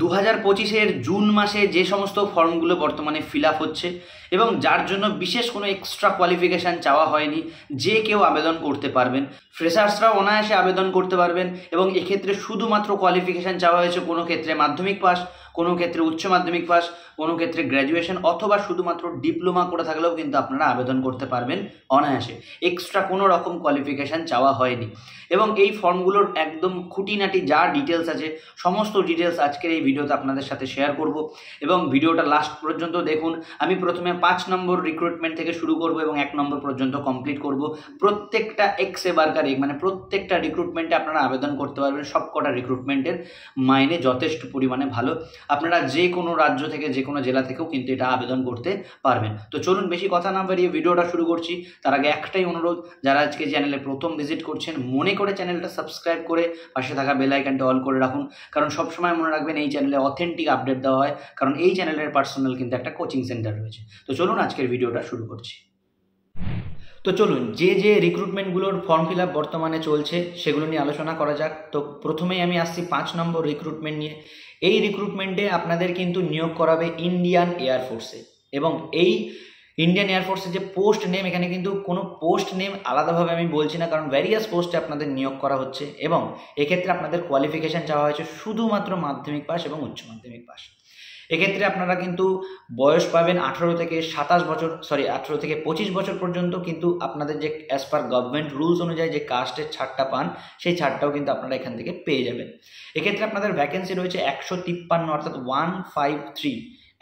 2025-এর June মাসে যে সমস্ত ফর্মগুলো বর্তমানে ফিল আপ হচ্ছে এবং যার জন্য বিশেষ কোনো এক্সট্রা কোয়ালিফিকেশান চাওয়া হয়নি, যে কেউ আবেদন করতে পারবেন। ফ্রেশার্সরাও অনায়াসে আবেদন করতে পারবেন এবং এক্ষেত্রে শুধুমাত্র কোয়ালিফিকেশান চাওয়া হয়েছে কোনো ক্ষেত্রে মাধ্যমিক পাস, কোনো ক্ষেত্রে উচ্চ মাধ্যমিক পাস, কোনো ক্ষেত্রে গ্র্যাজুয়েশন অথবা শুধুমাত্র ডিপ্লোমা করে থাকলেও কিন্তু আপনারা আবেদন করতে পারবেন অনায়াসে। এক্সট্রা কোনো রকম কোয়ালিফিকেশান চাওয়া হয়নি এবং এই ফর্মগুলোর একদম খুঁটিনাটি যা ডিটেলস আছে সমস্ত ডিটেলস আজকের এই ভিডিওতে আপনাদের সাথে শেয়ার করব এবং ভিডিওটা লাস্ট পর্যন্ত দেখুন। আমি প্রথমে 5 নম্বর রিক্রুটমেন্ট থেকে শুরু করব এবং 1 নম্বর পর্যন্ত কমপ্লিট করব। প্রত্যেকটা এক্সে বার্কার মানে প্রত্যেকটা রিক্রুটমেন্টে আপনারা আবেদন করতে পারবেন। সবকটা রিক্রুটমেন্টের মাইনে যথেষ্ট পরিমাণে ভালো, আপনারা যে কোনো রাজ্য থেকে যে কোনো জেলা থেকেও কিন্তু এটা আবেদন করতে পারবেন। তো চলুন বেশি কথা না বাড়িয়ে ভিডিওটা শুরু করছি। তার আগে একটাই অনুরোধ, যারা আজকে চ্যানেলে প্রথম ভিজিট করছেন মনে করে চ্যানেলটা সাবস্ক্রাইব করে পাশে থাকা বেল আইকনটা অল করে রাখুন, কারণ সবসময় মনে রাখবেন এই চ্যানেলে অথেন্টিক আপডেট দেওয়া হয়, কারণ এই চ্যানেলের পার্সোনাল কিন্তু একটা কোচিং সেন্টার রয়েছে। তো চলুন আজকের ভিডিওটা শুরু করছি। তো চলুন যে রিক্রুটমেন্টগুলোর ফর্ম ফিল আপ বর্তমানে চলছে সেগুলো নিয়ে আলোচনা করা যাক। তো প্রথমেই আমি আসছি 5 নম্বর রিক্রুটমেন্ট নিয়ে। এই রিক্রুটমেন্টে আপনাদের কিন্তু নিয়োগ করাবে ইন্ডিয়ান এয়ারফোর্সে এবং এই ইন্ডিয়ান এয়ারফোর্সের যে পোস্ট নেম, এখানে কিন্তু কোনো পোস্ট নেম আলাদাভাবে আমি বলছি না, কারণ ভ্যারিয়াস পোস্টে আপনাদের নিয়োগ করা হচ্ছে এবং এক্ষেত্রে আপনাদের কোয়ালিফিকেশান চাওয়া হয়েছে শুধুমাত্র মাধ্যমিক পাস এবং উচ্চ মাধ্যমিক পাস। এক্ষেত্রে আপনারা কিন্তু বয়স পাবেন 18 থেকে 25 বছর পর্যন্ত, কিন্তু আপনাদের যে অ্যাজ পার গভর্নমেন্ট রুলস অনুযায়ী যে কাস্টের ছাড়টা পান সেই ছাড়টাও কিন্তু আপনারা এখান থেকে পেয়ে যাবেন। এক্ষেত্রে আপনাদের ভ্যাকেন্সি রয়েছে 153, অর্থাৎ 153,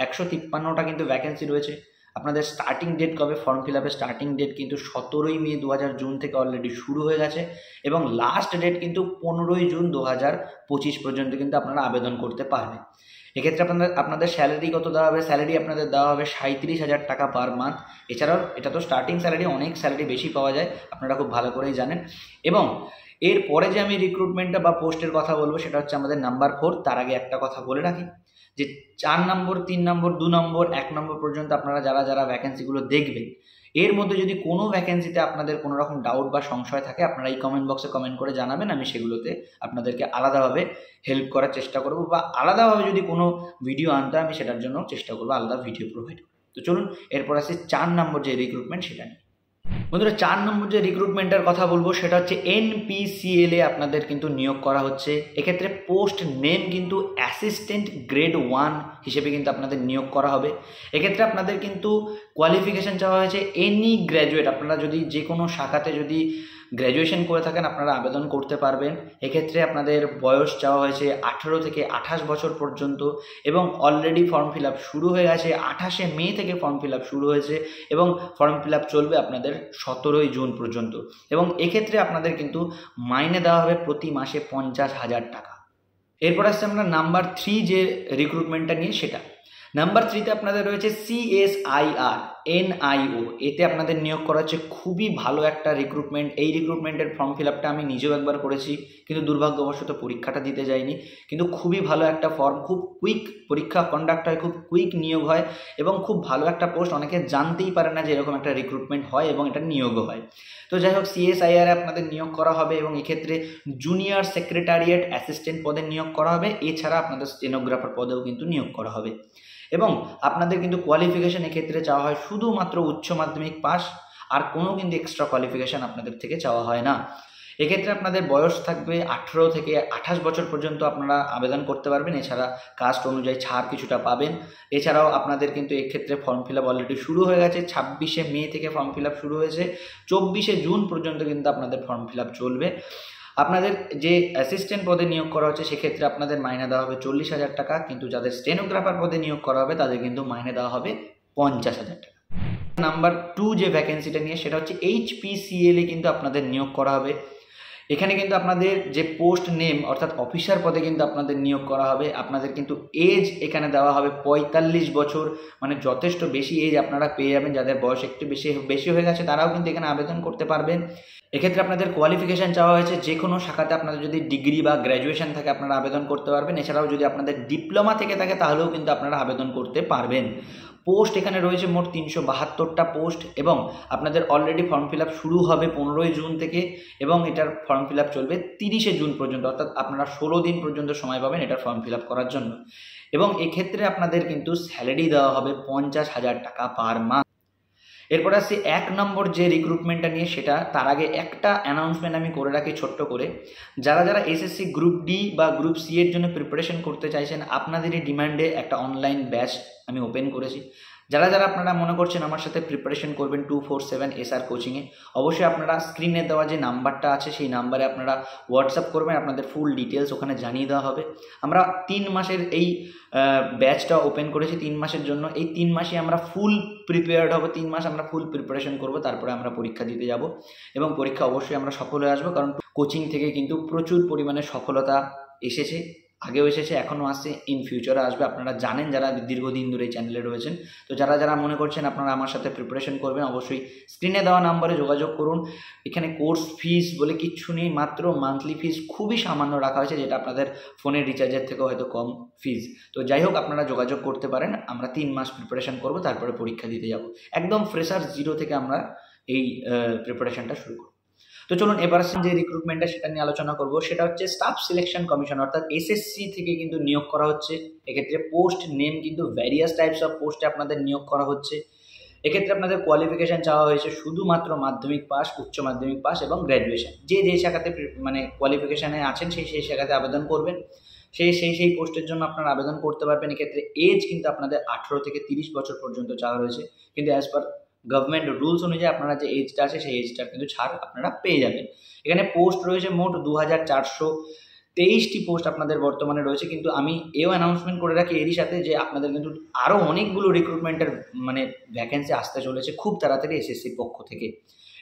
153টা কিন্তু ভ্যাকেন্সি রয়েছে। আপনাদের স্টার্টিং ডেট কবে, ফর্ম ফিল আপের স্টার্টিং ডেট কিন্তু 17ই মে 2000 জুন থেকে অলরেডি শুরু হয়ে গেছে এবং লাস্ট ডেট কিন্তু 15ই জুন 2025 পর্যন্ত কিন্তু আপনারা আবেদন করতে পারবেন। এক্ষেত্রে আপনাদের স্যালারি কত দেওয়া হবে? স্যালারি আপনাদের দেওয়া হবে 37,000 টাকা পার মান্থ। এছাড়াও এটা তো স্টার্টিং স্যালারি, অনেক স্যালারি বেশি পাওয়া যায়, আপনারা খুব ভালো করেই জানেন। এবং এরপরে যে আমি রিক্রুটমেন্টটা বা পোস্টের কথা বলবো সেটা হচ্ছে আমাদের নাম্বার 4। তার আগে একটা কথা বলে রাখি যে 4 নম্বর, 3 নম্বর, 2 নম্বর, 1 নম্বর পর্যন্ত আপনারা যারা ভ্যাকেন্সিগুলো দেখবেন, এর মধ্যে যদি কোনো ভ্যাকেন্সিতে আপনাদের কোনো রকম ডাউট বা সংশয় থাকে আপনারা এই কমেন্ট বক্সে কমেন্ট করে জানাবেন। আমি সেগুলোতে আপনাদেরকে আলাদাভাবে হেল্প করার চেষ্টা করব বা আলাদাভাবে যদি কোনো ভিডিও আনতে আমি সেটার জন্য চেষ্টা করবো, আলাদা ভিডিও প্রোভাইড করব। তো চলুন এরপর আসি 4 নম্বর যে রিক্রুটমেন্ট সেটা নিয়ে। বন্ধুরা, 4 নম্বর যে রিক্রুটমেন্টের কথা বলবো সেটা হচ্ছে NPCL এ আপনাদের কিন্তু নিয়োগ করা হচ্ছে। এক্ষেত্রে পোস্ট নেম কিন্তু অ্যাসিস্ট্যান্ট গ্রেড 1 হিসেবে কিন্তু আপনাদের নিয়োগ করা হবে। এক্ষেত্রে আপনাদের কিন্তু কোয়ালিফিকেশান চাওয়া হয়েছে এনি গ্র্যাজুয়েট, আপনারা যদি যে কোনো শাখাতে যদি গ্র্যাজুয়েশন করে থাকেন আপনারা আবেদন করতে পারবেন। এক্ষেত্রে আপনাদের বয়স চাওয়া হয়েছে 18 থেকে 28 বছর পর্যন্ত এবং অলরেডি ফর্ম ফিল আপ শুরু হয়ে গেছে। 28শে মে থেকে ফর্ম ফিল আপ শুরু হয়েছে এবং ফর্ম ফিল আপ চলবে আপনাদের 17ই জুন পর্যন্ত এবং এক্ষেত্রে আপনাদের কিন্তু মাইনে দেওয়া হবে প্রতি মাসে 50,000 টাকা। এরপর আসছে আমরা নাম্বার 3 যে রিক্রুটমেন্টটা নিয়ে সেটা। নাম্বার 3তে আপনাদের রয়েছে CSIR NIO, এতে আপনাদের নিয়োগ করা হচ্ছে। খুবই ভালো একটা রিক্রুটমেন্ট। এই রিক্রুটমেন্টের ফর্ম ফিল আপটা আমি নিজেও একবার করেছি, কিন্তু দুর্ভাগ্যবশত পরীক্ষাটা দিতে যাইনি। কিন্তু খুবই ভালো একটা ফর্ম, খুব কুইক পরীক্ষা কন্ডাক্ট হয়, খুব কুইক নিয়োগ হয় এবং খুব ভালো একটা পোস্ট। অনেকে জানতেই পারে না যে এরকম একটা রিক্রুটমেন্ট হয় এবং এটা নিয়োগও হয়। তো যাই হোক, CSIR আপনাদের নিয়োগ করা হবে এবং এক্ষেত্রে জুনিয়র সেক্রেটারিয়েট অ্যাসিস্ট্যান্ট পদে নিয়োগ করা হবে। এছাড়া আপনাদের স্টেনোগ্রাফার পদেও কিন্তু নিয়োগ করা হবে এবং আপনাদের কিন্তু কোয়ালিফিকেশান এক্ষেত্রে চাওয়া হয় শুধুমাত্র উচ্চ মাধ্যমিক পাস, আর কোনো কিন্তু এক্সট্রা কোয়ালিফিকেশান আপনাদের থেকে চাওয়া হয় না। এক্ষেত্রে আপনাদের বয়স থাকবে 18 থেকে 28 বছর পর্যন্ত আপনারা আবেদন করতে পারবেন। এছাড়া কাস্ট অনুযায়ী ছাড় কিছুটা পাবেন। এছাড়াও আপনাদের কিন্তু এক্ষেত্রে ফর্ম ফিল আপ অলরেডি শুরু হয়ে গেছে। 26শে মে থেকে ফর্ম ফিল আপ শুরু হয়েছে, 24শে জুন পর্যন্ত কিন্তু আপনাদের ফর্ম ফিল আপ চলবে। আপনাদের যে অ্যাসিস্ট্যান্ট পদে নিয়োগ করা হচ্ছে সেক্ষেত্রে আপনাদের মাইনে দেওয়া হবে 40,000 টাকা, কিন্তু যাদের স্টেনোগ্রাফার পদে নিয়োগ করা হবে তাদের কিন্তু মাইনে দেওয়া হবে 50,000 টাকা। নাম্বার 2 যে ভ্যাকেন্সিটা নিয়ে সেটা হচ্ছে HPCL এ কিন্তু আপনাদের নিয়োগ করা হবে। এখানে কিন্তু আপনাদের যে পোস্ট নেম অর্থাৎ অফিসার পদে কিন্তু আপনাদের নিয়োগ করা হবে। আপনাদের কিন্তু এজ এখানে দেওয়া হবে 45 বছর, মানে যথেষ্ট বেশি এজ আপনারা পেয়ে যাবেন। যাদের বয়স একটু বেশি হয়ে গেছে তারাও কিন্তু এখানে আবেদন করতে পারবেন। এক্ষেত্রে আপনাদের কোয়ালিফিকেশান চাওয়া হয়েছে যে কোনো শাখাতে আপনাদের যদি ডিগ্রি বা গ্র্যাজুয়েশন থাকে আপনারা আবেদন করতে পারবেন। এছাড়াও যদি আপনাদের ডিপ্লোমা থেকে থাকে তাহলেও কিন্তু আপনারা আবেদন করতে পারবেন। পোস্ট এখানে রয়েছে মোট 372টা পোস্ট, এবং আপনাদের অলরেডি ফর্ম ফিল আপ শুরু হবে 15ই জুন থেকে, এবং এটার ফর্ম ফিল আপ চলবে 30শে জুন পর্যন্ত, অর্থাৎ আপনারা 16 দিন পর্যন্ত সময় পাবেন এটার ফর্ম ফিল আপ করার জন্য। এবং এক্ষেত্রে আপনাদের কিন্তু স্যালারি দেওয়া হবে 50,000 টাকা পার মান্থ। এরপর আসছি 1 নম্বর যে রিক্রুটমেন্টটা নিয়ে, সেটা তার আগে একটা অ্যানাউন্সমেন্ট আমি করে রাখি ছোট্ট করে। যারা যারা এসএসসি গ্রুপ ডি বা গ্রুপ সি এর জন্য প্রিপারেশন করতে চাইছেন, আপনাদেরই ডিমান্ডে একটা অনলাইন ব্যাচ আমি ওপেন করেছি। যারা যারা আপনারা মনে করছেন আমার সাথে প্রিপারেশন করবেন 247 SR কোচিংয়ে, অবশ্যই আপনারা স্ক্রিনে দেওয়া যে নাম্বারটা আছে সেই নাম্বারে আপনারা হোয়াটসঅ্যাপ করবেন, আপনাদের ফুল ডিটেলস ওখানে জানিয়ে দেওয়া হবে। আমরা 3 মাসের এই ব্যাচটা ওপেন করেছি 3 মাসের জন্য। এই 3 মাসে আমরা ফুল প্রিপেয়ার্ড হব, 3 মাস আমরা ফুল প্রিপারেশন করব, তারপরে আমরা পরীক্ষা দিতে যাব, এবং পরীক্ষা অবশ্যই আমরা সফল হয়ে আসবো, কারণ কোচিং থেকে কিন্তু প্রচুর পরিমাণে সফলতা এসেছে, আগেও এসেছে, এখনও আসছে, ইন ফিউচারে আসবে। আপনারা জানেন যারা দীর্ঘদিন ধরে এই চ্যানেলে রয়েছেন। তো যারা যারা মনে করছেন আপনারা আমার সাথে প্রিপারেশন করবেন, অবশ্যই স্ক্রিনে দেওয়া নাম্বারে যোগাযোগ করুন। এখানে কোর্স ফিস বলে কিচ্ছু নেই, মাত্র মান্থলি ফিস খুবই সামান্য রাখা হয়েছে, যেটা আপনাদের ফোনের রিচার্জের থেকেও হয়তো কম ফিস। তো যাই হোক, আপনারা যোগাযোগ করতে পারেন। আমরা 3 মাস প্রিপারেশন করব, তারপরে পরীক্ষা দিতে যাব। একদম ফ্রেশার জিরো থেকে আমরা এই প্রিপারেশনটা শুরু করব। তো চলুন এবার যে রিক্রুটমেন্টটা সেটা নিয়ে আলোচনা করব। সেটা হচ্ছে স্টাফ সিলেকশন কমিশন, অর্থাৎ এসএসসি থেকে কিন্তু নিয়োগ করা হচ্ছে। এক্ষেত্রে পোস্ট নেম কিন্তু ভ্যারিয়াস টাইপস অফ পোস্টে আপনাদের নিয়োগ করা হচ্ছে। এক্ষেত্রে আপনাদের কোয়ালিফিকেশান চাওয়া হয়েছে শুধুমাত্র মাধ্যমিক পাস, উচ্চ মাধ্যমিক পাস এবং গ্র্যাজুয়েশন। যে যে শাখাতে মানে কোয়ালিফিকেশানে আছেন সেই শাখাতে আবেদন করবেন। সেই পোস্টের জন্য আপনারা আবেদন করতে পারবেন। এক্ষেত্রে এজ কিন্তু আপনাদের 18 থেকে 30 বছর পর্যন্ত চাওয়া রয়েছে, কিন্তু অ্যাজ পার গভর্নমেন্ট রুলস অনুযায়ী আপনারা যে এজটা আছে সেই এজটার কিন্তু ছাড় আপনারা পেয়ে যাবেন। এখানে পোস্ট রয়েছে মোট 2423টি পোস্ট আপনাদের বর্তমানে রয়েছে, কিন্তু আমি এও অ্যানাউন্সমেন্ট করে রাখি এরই সাথে যে আপনাদের কিন্তু আরও অনেকগুলো রিক্রুটমেন্টের মানে ভ্যাকেন্সি আসতে চলেছে খুব তাড়াতাড়ি এসএসসির পক্ষ থেকে।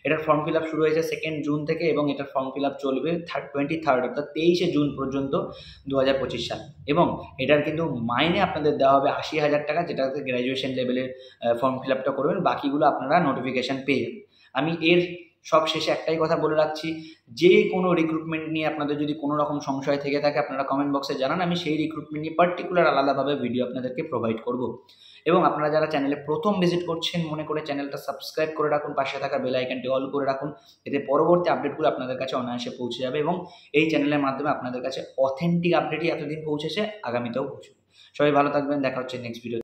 এটার ফর্ম ফিল আপ শুরু হয়েছে 2 জুন থেকে, এবং এটার ফর্ম ফিল আপ চলবে 23 অর্থাৎ 23শে জুন পর্যন্ত 2025 সাল। এবং এটার কিন্তু মাইনে আপনাদের দেওয়া হবে 80,000 টাকা, যেটাতে গ্র্যাজুয়েশন লেভেলের ফর্ম ফিল আপটা করবেন, বাকিগুলো আপনারা নোটিফিকেশান পেয়ে যাবেন। আমি এর সব শেষে একটাই কথা বলে রাখছি, যে কোনো রিক্রুটমেন্ট নিয়ে আপনাদের যদি কোনো রকম সংশয় থেকে থাকে আপনারা কমেন্ট বক্সে জানান, আমি সেই রিক্রুটমেন্ট নিয়ে পার্টিকুলার আলাদাভাবে ভিডিও আপনাদেরকে প্রোভাইড করব। এবং আপনারা যারা চ্যানেলে প্রথম ভিজিট করছেন, মনে করে চ্যানেলটা সাবস্ক্রাইব করে রাখুন, পাশে থাকা বেল আইকনটি অল করে রাখুন, এতে পরবর্তী আপডেটগুলো আপনাদের কাছে অনায়াসে পৌঁছে যাবে, এবং এই চ্যানেলের মাধ্যমে আপনাদের কাছে অথেন্টিক আপডেটই এতদিন পৌঁছেছে, আগামীতেও পৌঁছবে। সবাই ভালো থাকবেন, দেখা হচ্ছে নেক্সট ভিডিও।